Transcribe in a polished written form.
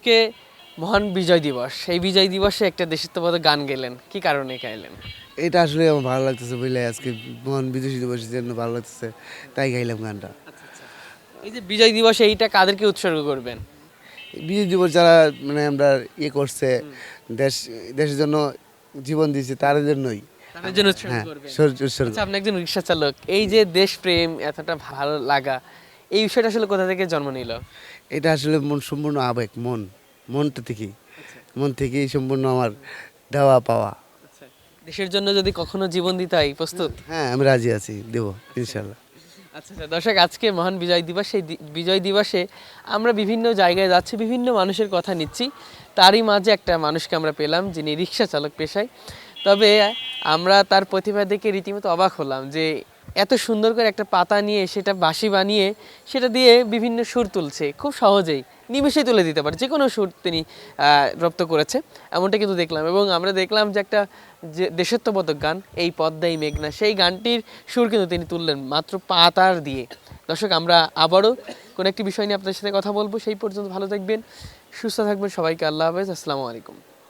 আজকে মহান বিজয় দিবস, এই বিজয় দিবসে একটা দেশাত্মবোধক গান গেলেন, কি কারণে গাইলেন? এটা আসলে আমার ভালো লাগতেছে বুঝলে, আজকে মহান বিদেশি দিবসের জন্য ভালো লাগতেছে, তাই গাইলাম গানটা। এই যে বিজয় দিবসে এইটা কাদেরকে উৎসর্গ করবেন? বিদেশি দিবস যারা মানে আমরা ইয়ে করছে, দেশ দেশের জন্য জীবন দিয়েছে তাদের জন্যই। তাদের জন্য উৎসর্গ হ্যাঁ, করবেন। উৎসর্গ। আচ্ছা, আপনি একজন রিক্সা চালক, এই যে দেশপ্রেম এতটা ভালো লাগা, এই বিষয়টা আসলে কোথা থেকে জন্ম নিল? এটা আসলে মন সম্পূর্ণ আবেগ, মনটা থেকেই, মন থেকেই সম্পূর্ণ আমার দেওয়া পাওয়া। দেশের জন্য যদি কখনো জীবন দিতে হয়, প্রস্তুত? হ্যাঁ, আমি রাজি আছি, দেবো ইনশাল্লাহ। আচ্ছা আচ্ছা, দর্শক, আজকে মহান বিজয় দিবস, সেই বিজয় দিবসে আমরা বিভিন্ন জায়গায় যাচ্ছি, বিভিন্ন মানুষের কথা নিচ্ছি। তারই মাঝে একটা মানুষকে আমরা পেলাম যিনি রিক্সা চালক পেশায়। তবে আমরা তার প্রতিভা দেখে রীতিমতো অবাক হলাম যে এত সুন্দর করে একটা পাতা নিয়ে সেটা বাঁশি বানিয়ে সেটা দিয়ে বিভিন্ন সুর তুলছে, খুব সহজেই নিমেষেই তুলে দিতে পারে, যে কোনো সুর তিনি রপ্ত করেছে, এমনটা কিন্তু দেখলাম। এবং আমরা দেখলাম যে একটা যে দেশাত্মবোধক গান, এই পদ্মাই মেঘনা, সেই গানটির সুর কিন্তু তিনি তুললেন মাত্র পাতার দিয়ে। দর্শক, আমরা আবারও কোনো একটি বিষয় নিয়ে আপনাদের সাথে কথা বলবো। সেই পর্যন্ত ভালো থাকবেন, সুস্থ থাকবেন, সবাইকে আল্লাহ হাফেজ, আসসালামু আলাইকুম।